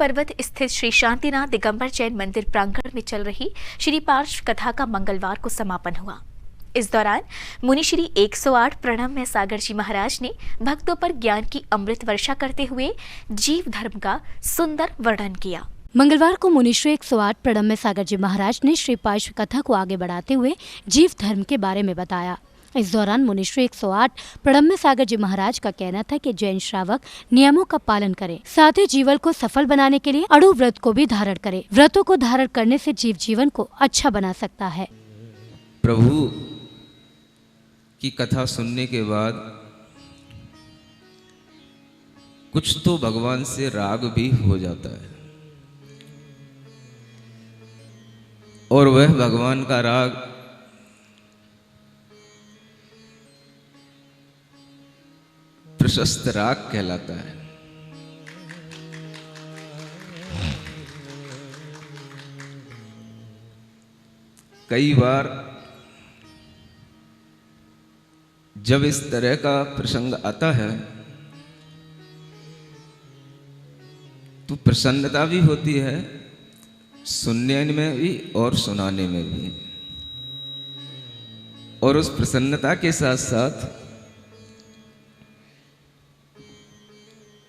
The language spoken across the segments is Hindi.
पर्वत स्थित श्री शांतिनाथ दिगंबर जैन मंदिर प्रांगण में चल रही श्री पार्श्व कथा का मंगलवार को समापन हुआ। इस दौरान मुनि श्री 108 प्रणम्य सागर जी महाराज ने भक्तों पर ज्ञान की अमृत वर्षा करते हुए जीव धर्म का सुंदर वर्णन किया। मंगलवार को मुनि श्री 108 प्रणम्य सागर जी महाराज ने श्री पार्श्व कथा को आगे बढ़ाते हुए जीव धर्म के बारे में बताया। इस दौरान मुनि श्री 108 प्रणम्य सागर जी महाराज का कहना था कि जैन श्रावक नियमों का पालन करें, साथ ही जीवन को सफल बनाने के लिए अड़ु व्रत को भी धारण करें। व्रतों को धारण करने से जीव जीवन को अच्छा बना सकता है। प्रभु की कथा सुनने के बाद कुछ तो भगवान से राग भी हो जाता है, और वह भगवान का राग प्रशस्त राग कहलाता है। कई बार जब इस तरह का प्रसंग आता है तो प्रसन्नता भी होती है, सुनने में भी और सुनाने में भी। और उस प्रसन्नता के साथ साथ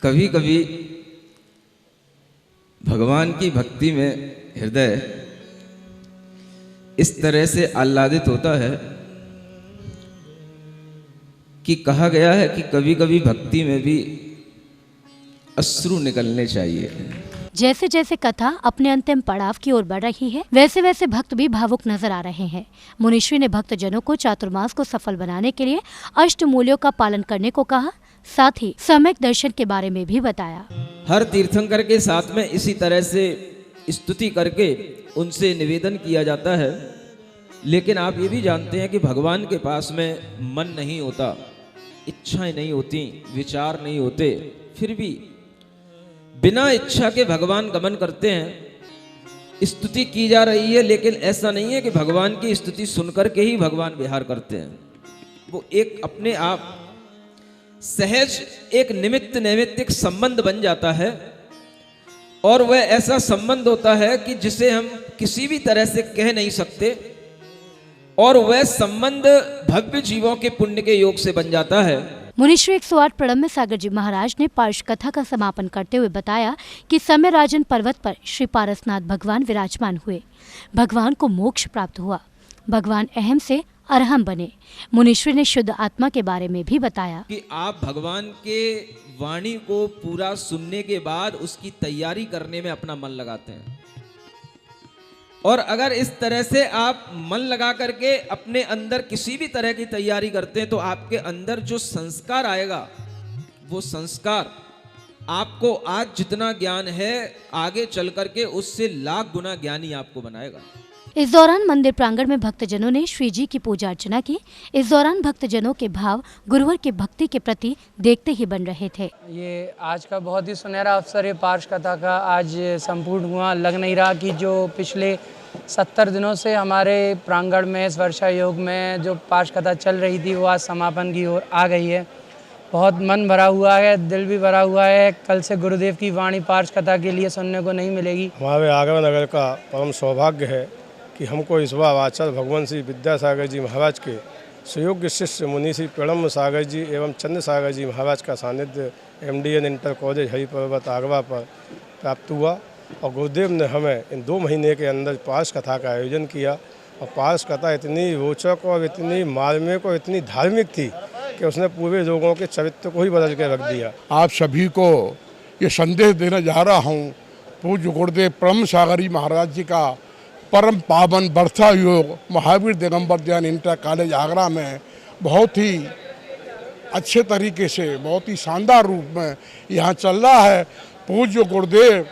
कभी कभी भगवान की भक्ति में हृदय इस तरह से आह्लादित होता है कि कहा गया है कि कभी कभी भक्ति में भी अश्रु निकलने चाहिए। जैसे जैसे कथा अपने अंतिम पड़ाव की ओर बढ़ रही है, वैसे वैसे भक्त भी भावुक नजर आ रहे हैं। मुनीश्री ने भक्तजनों को चातुर्मास को सफल बनाने के लिए अष्टमूल्यों का पालन करने को कहा, साथ ही सम्यक दर्शन के बारे में भी बताया। हर तीर्थंकर के साथ में इसी तरह से स्तुति करके उनसे निवेदन किया जाता है, लेकिन आप ये भी जानते हैं कि भगवान के पास में मन नहीं होता, इच्छाएं नहीं होती, विचार नहीं होते, फिर भी बिना इच्छा के भगवान गमन करते हैं। स्तुति की जा रही है, लेकिन ऐसा नहीं है कि भगवान की स्तुति सुनकर के ही भगवान विहार करते हैं। वो एक अपने आप सहज एक निमित्त नैमित्तिक संबंध बन जाता है, और वह ऐसा संबंध होता है कि जिसे हम किसी भी तरह से कह नहीं सकते, और वह संबंध भव्य जीवों के पुण्य के योग से बन जाता है। मुनीश्री 108 प्रणम्य सागर जी महाराज ने पार्श्व कथा का समापन करते हुए बताया कि समय राजन पर्वत पर श्री पारसनाथ भगवान विराजमान हुए। भगवान को मोक्ष प्राप्त हुआ, भगवान अहम से अरहम बने। मुनीश्री ने शुद्ध आत्मा के बारे में भी बताया कि आप भगवान के वाणी को पूरा सुनने के बाद उसकी तैयारी करने में अपना मन लगाते हैं, और अगर इस तरह से आप मन लगा करके अपने अंदर किसी भी तरह की तैयारी करते हैं तो आपके अंदर जो संस्कार आएगा, वो संस्कार आपको आज जितना ज्ञान है आगे चल करके उससे लाख गुना ज्ञानी आपको बनाएगा। इस दौरान मंदिर प्रांगण में भक्तजनों ने श्री जी की पूजा अर्चना की। इस दौरान भक्तजनों के भाव गुरुवर की भक्ति के प्रति देखते ही बन रहे थे। ये आज का बहुत ही सुनहरा अवसर है, पार्श्व कथा का आज संपूर्ण हुआ। लग नहीं रहा कि जो पिछले 70 दिनों से हमारे प्रांगण में इस वर्षा योग में जो पार्श्व कथा चल रही थी वो आज समापन की ओर आ गई है। बहुत मन भरा हुआ है, दिल भी भरा हुआ है। कल से गुरुदेव की वाणी पार्श्व कथा के लिए सुनने को नहीं मिलेगी। हमारे आगरा नगर का परम सौभाग्य है कि हमको इस बार आचार्य भगवान श्री विद्यासागर जी महाराज के सुयोग्य शिष्य मुनि श्री प्रणम्य सागर जी एवं चंद्र सागर जी महाराज का सानिध्य MDN इंटर कॉलेज हरि पर्वत आगरा पर प्राप्त हुआ, और गुरुदेव ने हमें इन 2 महीने के अंदर पार्श्व कथा का आयोजन किया। और पार्श्व कथा इतनी रोचक और इतनी मार्मिक और इतनी धार्मिक थी कि उसने पूरे लोगों के चरित्र को ही बदल के रख दिया। आप सभी को ये संदेश देना जा रहा हूँ, पूज्य गुरुदेव प्रणम्य सागर जी महाराज जी का परम पावन वर्षा योग महावीर दिगंबर जैन इंटर कॉलेज आगरा में बहुत ही अच्छे तरीके से, बहुत ही शानदार रूप में यहाँ चल रहा है। पूज्य गुरुदेव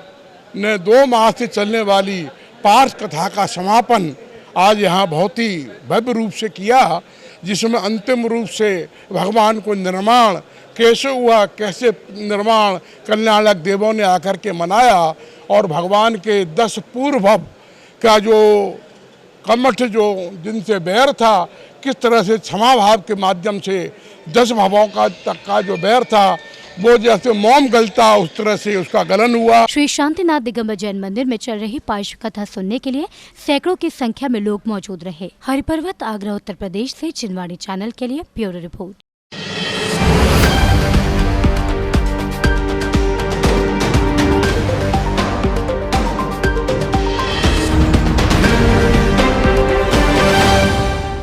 ने 2 माह से चलने वाली पार्श्व कथा का समापन आज यहाँ बहुत ही भव्य रूप से किया, जिसमें अंतिम रूप से भगवान को निर्माण कैसे हुआ, कैसे निर्माण कल्याणक देवों ने आकर के मनाया, और भगवान के 10 पूर्व का जो कमठ जो जिनसे बैर था, किस तरह से क्षमा भाव के माध्यम से 10 भावों का तक का जो बैर था वो जैसे मोम गलता उस तरह से उसका गलन हुआ। श्री शांतिनाथ दिगंबर जैन मंदिर में चल रही पार्श्व कथा सुनने के लिए सैकड़ों की संख्या में लोग मौजूद रहे। हरिपर्वत, आगरा, उत्तर प्रदेश से चिनवाणी चैनल के लिए ब्यूरो रिपोर्ट।